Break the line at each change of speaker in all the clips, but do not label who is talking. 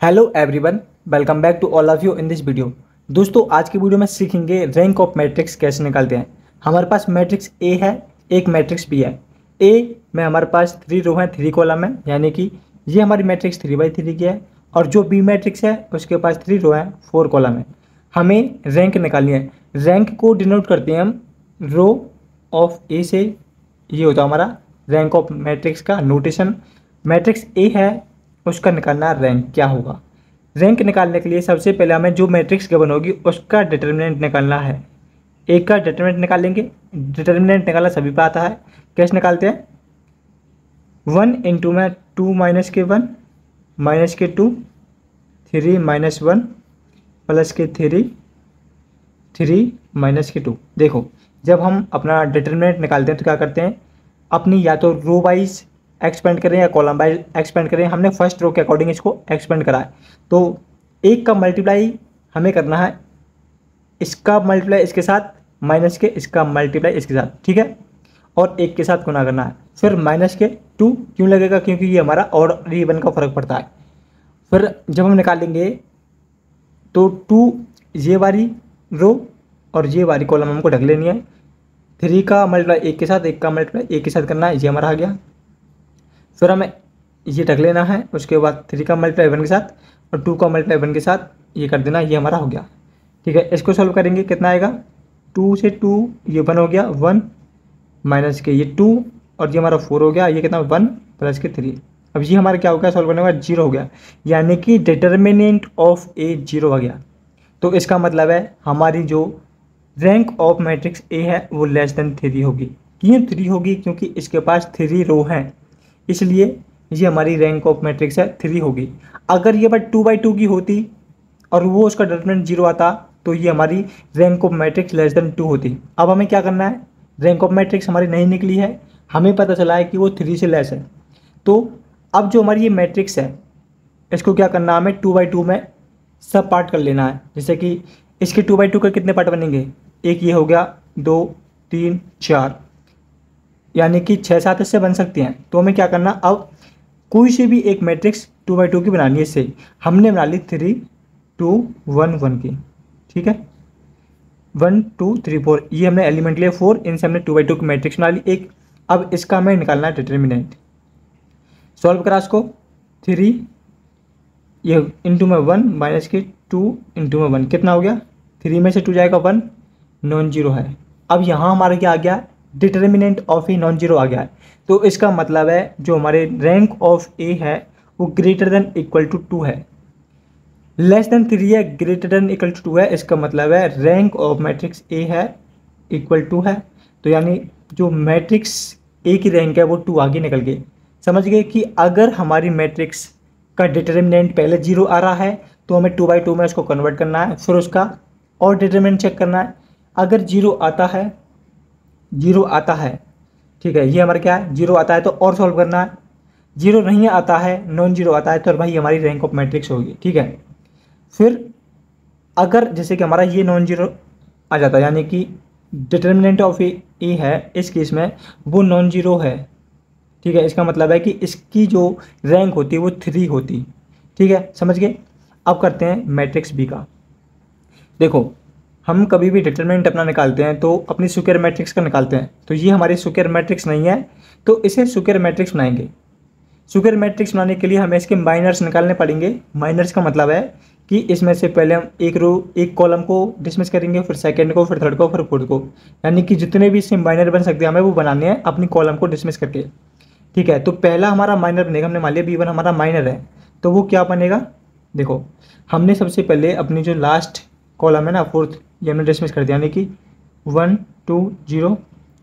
Hello everyone, welcome back to all of you in this video. दोस्तों, आज की video में सीखेंगे रैंक ऑफ मैट्रिक्स कैसे निकालते हैं। हमारे पास मैट्रिक्स ए है, एक मैट्रिक्स बी है। ए में हमारे पास 3 रो हैं, 3 कॉलम है, यानी कि ये हमारी मैट्रिक्स 3/3 की है। और जो बी मैट्रिक्स है उसके पास 3 रो हैं, 4 कॉलम है। हमें रैंक निकालनी है। रैंक को डिनोट करते हैं हम रो ऑफ ए से। ये होता है हमारा रैंक ऑफ मैट्रिक्स का नोटेशन। मैट्रिक्स ए है, उसका निकालना रैंक क्या होगा। रैंक निकालने के लिए सबसे पहले हमें जो मैट्रिक्स गिवन होगी उसका डिटर्मिनेंट निकालना है। एक का डिटर्मिनेंट निकालेंगे। डिटर्मिनेंट निकालना सभी पे आता है। कैसे निकालते हैं? 1 इंटू में 2 माइनस के 1 माइनस के 2 3 माइनस 1 प्लस के 3 3 माइनस के 2। देखो, जब हम अपना डिटर्मिनेंट निकालते हैं तो क्या करते हैं, अपनी या तो रो वाइज एक्सपेंड करें या कॉलम वाइज एक्सपेंड करें। हमने फर्स्ट रो के अकॉर्डिंग इसको एक्सपेंड करा है, तो एक का मल्टीप्लाई हमें करना है इसका मल्टीप्लाई इसके साथ, माइनस के इसका मल्टीप्लाई इसके साथ, ठीक है, और एक के साथ गुना करना है। फिर माइनस के 2 क्यों लगेगा? क्योंकि ये हमारा और इवन का फर्क पड़ता है। फिर जब हम निकालेंगे तो 2 ये वाली रो और ये वाली कॉलम हमको ढक लेनी है। 3 का मल्टीप्लाई एक के साथ, एक का मल्टीप्लाई एक के साथ करना है, ये हमारा आ गया। फिर हमें ये ढक लेना है, उसके बाद 3 का मल्टीप्लाई 1 के साथ और 2 का मल्टीप्लाई 1 के साथ ये कर देना, ये हमारा हो गया। ठीक है, इसको सॉल्व करेंगे, कितना आएगा? 2 से 2 ये 1 हो गया, 1 माइनस के ये 2 और ये हमारा 4 हो गया, ये कितना 1 प्लस के 3। अब ये हमारा क्या हो गया? सॉल्व करने के बाद 0 हो गया, यानी कि डिटर्मिनेंट ऑफ ए 0 हो गया। तो इसका मतलब है हमारी जो रैंक ऑफ मैट्रिक्स ए है वो लेस देन 3 होगी। क्यों 3 होगी? क्योंकि इसके पास 3 रो हैं, इसलिए ये हमारी रैंक ऑफ मैट्रिक्स है 3 होगी। अगर ये बट 2/2 की होती और वो उसका डिटरमिनेंट 0 आता तो ये हमारी rank of matrix less than 2 होती। अब हमें क्या करना है? रैंक ऑफ मैट्रिक्स हमारी नहीं निकली है, हमें पता चला है कि वो 3 से लेस है। तो अब जो हमारी ये मैट्रिक्स है इसको क्या करना है? हमें 2/2 में सब पार्ट कर लेना है। जैसे कि इसके 2/2 के कितने पार्ट बनेंगे? एक ये हो गया, 2 3 4, यानी कि 6 7 इससे बन सकती हैं। तो हमें क्या करना, अब कोई सी भी एक मैट्रिक्स 2/2 की बनानी है। इससे हमने बना ली 3 2 1 1 की, ठीक है, 1 2 3 4, ये हमने एलिमेंट लिए 4, इनसे हमने 2/2 की मैट्रिक्स बना ली एक। अब इसका हमें निकालना है डिटर्मिनेंट। सॉल्व करा इसको, 3 ये इंटू में 1 माइनस के 2 इंटू में 1, कितना हो गया? 3 में से 2 जाएगा 1, नॉन जीरो है। अब यहाँ हमारा क्या आ गया? Determinant of a non zero आ गया है। तो इसका मतलब है जो हमारे रैंक ऑफ ए है वो ग्रेटर देन इक्वल टू 2 है। लेस देन 3 है, ग्रेटर देन इक्वल टू 2 है, इसका मतलब है रैंक ऑफ मैट्रिक्स ए है इक्वल टू है। तो यानी जो मैट्रिक्स ए की रैंक है वो 2 आगे निकल गई। समझ गए कि अगर हमारी मैट्रिक्स का डिटर्मिनेंट पहले 0 आ रहा है तो हमें 2/2 में उसको कन्वर्ट करना है, फिर उसका और डिटर्मिनेंट चेक करना है। अगर 0 आता है, 0 आता है, ठीक है, ये हमारा क्या है? 0 आता है तो और सॉल्व करना है। 0 नहीं आता है, नॉन जीरो आता है, तो भाई हमारी रैंक ऑफ मैट्रिक्स होगी, ठीक है। फिर अगर जैसे कि हमारा ये नॉन जीरो आ जाता है, यानी कि डिटर्मिनेंट ऑफ ए है, इस केस में वो नॉन जीरो है, ठीक है, इसका मतलब है कि इसकी जो रैंक होती है वो 3 होती, ठीक है, समझ गए। अब करते हैं मैट्रिक्स बी का। देखो, हम कभी भी डिटरमिनेंट अपना निकालते हैं तो अपनी स्क्वायर मैट्रिक्स का निकालते हैं। तो ये हमारी स्क्वायर मैट्रिक्स नहीं है, तो इसे स्क्वायर मैट्रिक्स बनाएंगे। स्क्वायर मैट्रिक्स बनाने के लिए हमें इसके माइनर्स निकालने पड़ेंगे। माइनर्स का मतलब है कि इसमें से पहले हम एक कॉलम को डिसमिस करेंगे, फिर सेकंड को, फिर थर्ड को, फिर फोर्थ को, यानी कि जितने भी इससे माइनर बन सकते हैं हमें वो बनाने हैं अपनी कॉलम को डिसमिस करके, ठीक है। तो पहला हमारा माइनर बनेगा, हमने मान लिया B1 हमारा माइनर है, तो वो क्या बनेगा? देखो, हमने सबसे पहले अपनी जो लास्ट कॉलम है ना, फोर्थ, ये हमने डिसमिस कर दिया, यानी कि 1 2 0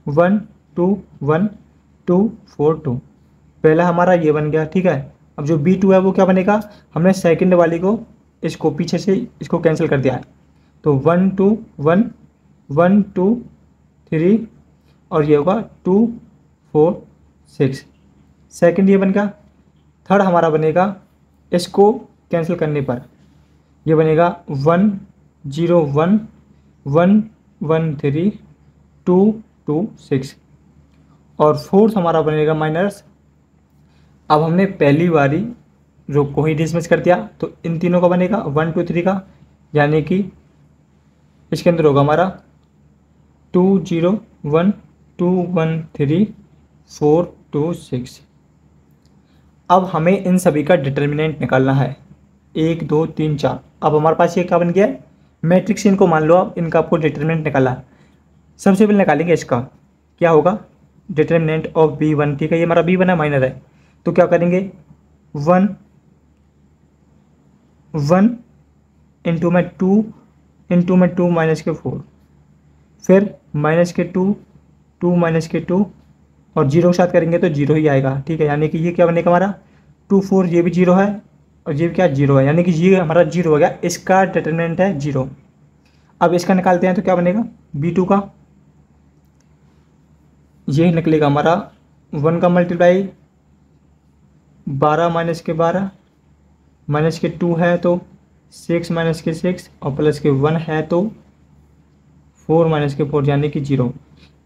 1 2 1 2 4 2, पहला हमारा ये बन गया, ठीक है। अब जो B2 है वो क्या बनेगा? हमने सेकंड वाली को इसको पीछे से इसको कैंसिल कर दिया है, तो 1 2 1 1 2 3 और ये होगा 2 4 6, सेकंड ये बन गया। थर्ड हमारा बनेगा, इसको कैंसिल करने पर ये बनेगा 1 0 1 1 1 3 2 2 6, और फोर्थ हमारा बनेगा माइनस। अब हमने पहली बारी रो को ही डिसमिस कर दिया, तो इन तीनों का बनेगा 1 2 3 का, यानी कि इसके अंदर होगा हमारा 2 0 1 2 1 3 4 2 6। अब हमें इन सभी का डिटर्मिनेंट निकालना है, 1 2 3 4। अब हमारे पास ये क्या बन गया है, मैट्रिक्स। इनको मान लो अब इनका आपको डिटर्मिनेंट निकाला है। सबसे पहले निकालेंगे इसका, क्या होगा डिटर्मिनेंट ऑफ B1। ठीक है, ये हमारा B1 है, माइनर है, तो क्या करेंगे 1 1 इंटू में 2 इंटू में 2 माइनस के 4, फिर माइनस के 2 2 माइनस के 2 और जीरो के साथ करेंगे तो जीरो ही आएगा। ठीक है, यानी कि ये क्या बनेगा हमारा 2 4, ये भी जीरो है और ये क्या जीरो है, यानी कि ये हमारा जीरो हो गया। इसका डिटर्मिनेंट है जीरो। अब इसका निकालते हैं तो क्या बनेगा B2 का, ये निकलेगा हमारा 1 का मल्टीप्लाई 12 माइनस के 12 माइनस के 2 है तो 6 माइनस के 6 और प्लस के 1 है तो 4 माइनस के 4, यानी कि जीरो।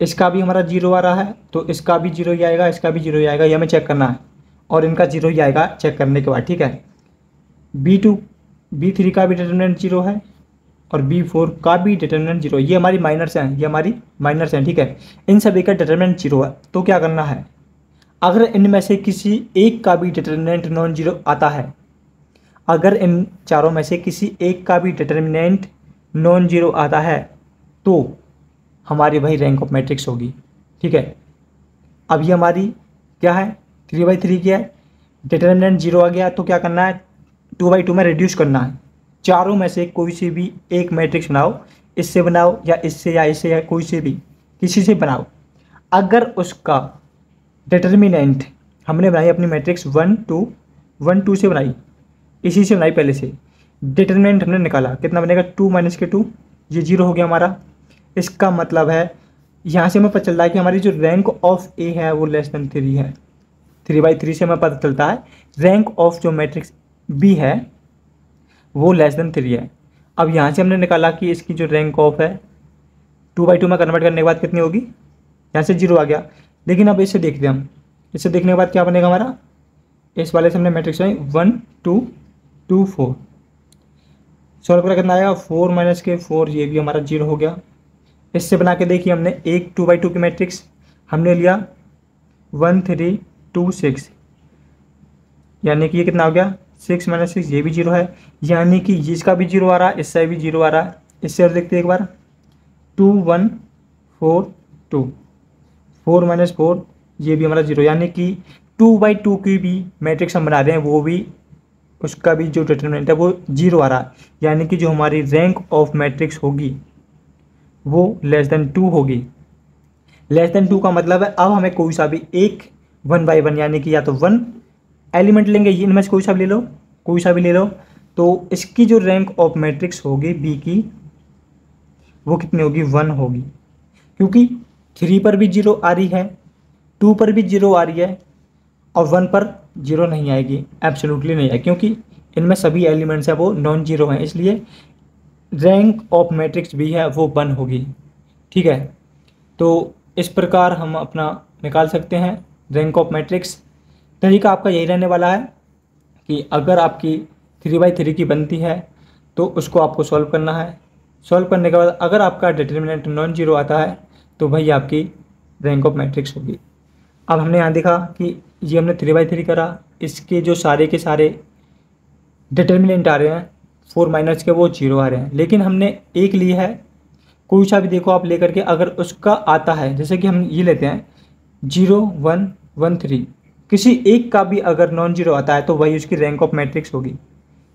इसका भी हमारा जीरो आ रहा है तो इसका भी जीरो ही आएगा, इसका भी जीरो ही आएगा, ये हमें चेक करना है और इनका जीरो ही आएगा चेक करने के बाद। ठीक है, B2 B3 का भी डिटर्मिनेंट जीरो है और B4 का भी डिटर्मिनेंट जीरो। ये हमारी माइनर्स हैं, ये हमारी माइनर्स हैं। ठीक है, इन सभी का डिटर्मिनेंट जीरो है, तो क्या करना है, अगर इनमें से किसी एक का भी डिटर्मिनेंट नॉन जीरो आता है, अगर इन चारों में से किसी एक का भी डिटर्मिनेंट नॉन जीरो आता है तो हमारी भाई रैंक ऑफ मैट्रिक्स होगी। ठीक है, अब ये हमारी क्या है 3/3 की है, डिटर्मिनेंट जीरो आ गया तो क्या करना है 2/2 में रिड्यूस करना है। चारों में से कोई सी भी एक मैट्रिक्स बनाओ, इससे बनाओ या इससे या इससे या कोई से भी किसी से बनाओ। अगर उसका डिटर्मिनेंट हमने बनाई अपनी मैट्रिक्स 1 2 1 2 से बनाई, इसी से बनाई पहले से, डिटर्मिनेंट हमने निकाला कितना बनेगा 2 माइनस के 2, ये जीरो हो गया हमारा। इसका मतलब है यहाँ से हमें पता चल रहा है कि हमारी जो रैंक ऑफ ए है वो लेस देन 3 है। 3/3 से हमें पता चलता है रैंक ऑफ जो मैट्रिक्स बी है वो लेस देन 3 है। अब यहाँ से हमने निकाला कि इसकी जो रैंक ऑफ है 2/2 में कन्वर्ट करने के बाद कितनी होगी, यहाँ से जीरो आ गया। लेकिन अब इसे देखते हैं हम, इसे देखने के बाद क्या बनेगा हमारा, इस वाले से हमने मैट्रिक्स बनाई 1 2 2 4, सॉल्व करा कितना आएगा 4 माइनस के 4, ये भी हमारा जीरो हो गया। इससे बना के देखिए हमने एक 2/2 की मैट्रिक्स हमने लिया 1 3 2 6, यानी कि ये कितना हो गया 6 माइनस 6, ये भी जीरो है, यानी कि इसका भी जीरो आ रहा है, इससे भी जीरो आ रहा है। इससे और देखते हैं एक बार 2 1 4 2, 4 माइनस 4, ये भी हमारा जीरो, यानी कि 2/2 की भी मैट्रिक्स हम बना रहे हैं, वो भी उसका भी जो डिटर्मिनेंट है वो जीरो आ रहा है, यानी कि जो हमारी रैंक ऑफ मैट्रिक्स होगी वो लेस देन 2 होगी। लेस देन 2 का मतलब है अब हमें कोई सा भी एक 1/1 यानी कि या तो 1 एलिमेंट लेंगे, इनमें से कोई सा भी ले लो, कोई सा भी ले लो, तो इसकी जो रैंक ऑफ मैट्रिक्स होगी बी की वो कितनी होगी 1 होगी, क्योंकि 3 पर भी जीरो आ रही है, 2 पर भी जीरो आ रही है और 1 पर जीरो नहीं आएगी, एब्सोल्युटली नहीं है, क्योंकि इनमें सभी एलिमेंट्स हैं वो नॉन जीरो हैं, इसलिए रैंक ऑफ मैट्रिक्स भी है वो 1 होगी। ठीक है, तो इस प्रकार हम अपना निकाल सकते हैं रैंक ऑफ मैट्रिक्स। तरीका आपका यही रहने वाला है कि अगर आपकी 3/3 की बनती है तो उसको आपको सॉल्व करना है। सॉल्व करने के बाद अगर आपका डिटर्मिनेंट नॉन जीरो आता है तो वही आपकी रैंक ऑफ मैट्रिक्स होगी। अब हमने यहाँ देखा कि ये हमने 3/3 करा, इसके जो सारे के सारे डिटर्मिनेंट आ रहे हैं 4 माइनस के वो जीरो आ रहे हैं, लेकिन हमने एक लिया है, कोई सा भी देखो आप लेकर के, अगर उसका आता है, जैसे कि हम ये लेते हैं 0 1 1 3, किसी एक का भी अगर नॉन जीरो आता है तो वही उसकी रैंक ऑफ मैट्रिक्स होगी।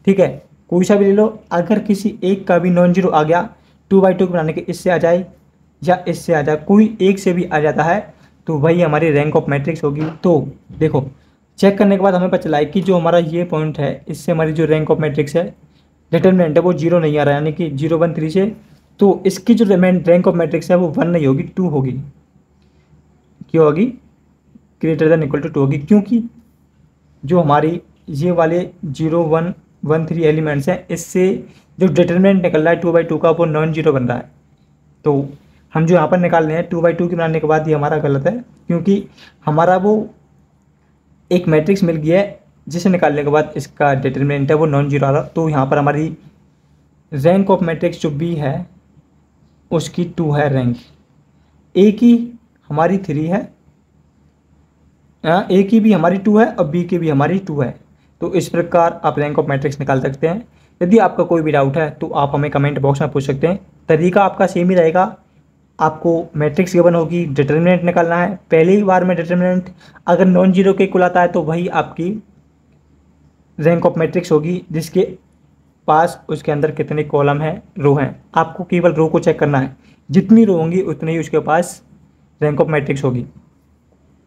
ठीक है, कोई सा भी ले लो, अगर किसी एक का भी नॉन जीरो आ गया 2/2 बनाने के, इससे आ जाए या इससे आ जाए, कोई एक से भी आ जाता है तो वही हमारी रैंक ऑफ मैट्रिक्स होगी। तो देखो चेक करने के बाद हमें पता चला है कि जो हमारा ये पॉइंट है इससे हमारी जो रैंक ऑफ मैट्रिक्स है डिटर्मिनेंट है वो जीरो नहीं आ रहा है, यानी कि 0 1 3 से, तो इसकी जो रैंक ऑफ मैट्रिक्स है वो 1 नहीं होगी 2 होगी। क्यों होगी, ग्रेटर देन इक्वल टू 2 होगी, क्योंकि जो हमारी ये वाले 0 1 1 3 एलिमेंट्स हैं इससे जो डिटर्मिनेंट निकल रहा है 2/2 का वो नॉन जीरो बन रहा है। तो हम जो यहाँ पर निकाल रहे हैं 2/2 की बनाने के बाद ये हमारा गलत है, क्योंकि हमारा वो एक मैट्रिक्स मिल गया है जिसे निकालने के बाद इसका डिटर्मिनेंट है वो नॉन जीरो आ रहा। तो यहाँ पर हमारी रैंक ऑफ मैट्रिक्स जो बी है उसकी 2 है रैंक। ए की हमारी 3 है, ए की भी हमारी 2 है और बी की भी हमारी 2 है। तो इस प्रकार आप रैंक ऑफ मैट्रिक्स निकाल सकते हैं। यदि आपका कोई भी डाउट है तो आप हमें कमेंट बॉक्स में पूछ सकते हैं। तरीका आपका सेम ही रहेगा। आपको मैट्रिक्स गिवन होगी, डिटर्मिनेंट निकालना है। पहली बार में डिटर्मिनेंट अगर नॉन जीरो के इक्वल आता है तो वही आपकी रैंक ऑफ मैट्रिक्स होगी, जिसके पास उसके अंदर कितने कॉलम हैं, रो हैं। आपको केवल रो को चेक करना है, जितनी रो होंगी उतनी ही उसके पास रैंक ऑफ मैट्रिक्स होगी।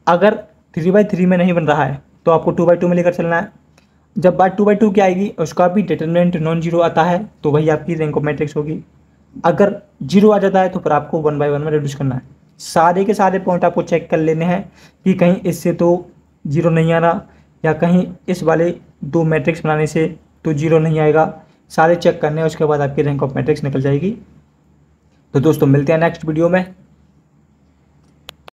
अगर 3/3 में नहीं बन रहा है तो आपको 2/2 में लेकर चलना है। जब बात 2/2 की आएगी उसका भी डिटर्मिनेंट नॉन जीरो आता है तो वही आपकी रैंक ऑफ मैट्रिक्स होगी। अगर जीरो आ जाता है तो फिर आपको 1/1 में रिड्यूस करना है। सारे के सारे पॉइंट आपको चेक कर लेने हैं कि कहीं इससे तो जीरो नहीं आ रहा, या कहीं इस वाले 2 मैट्रिक्स बनाने से तो जीरो नहीं आएगा। सारे चेक करने हैं, उसके बाद आपकी रैंक ऑफ मैट्रिक्स निकल जाएगी। तो दोस्तों मिलते हैं नेक्स्ट वीडियो में।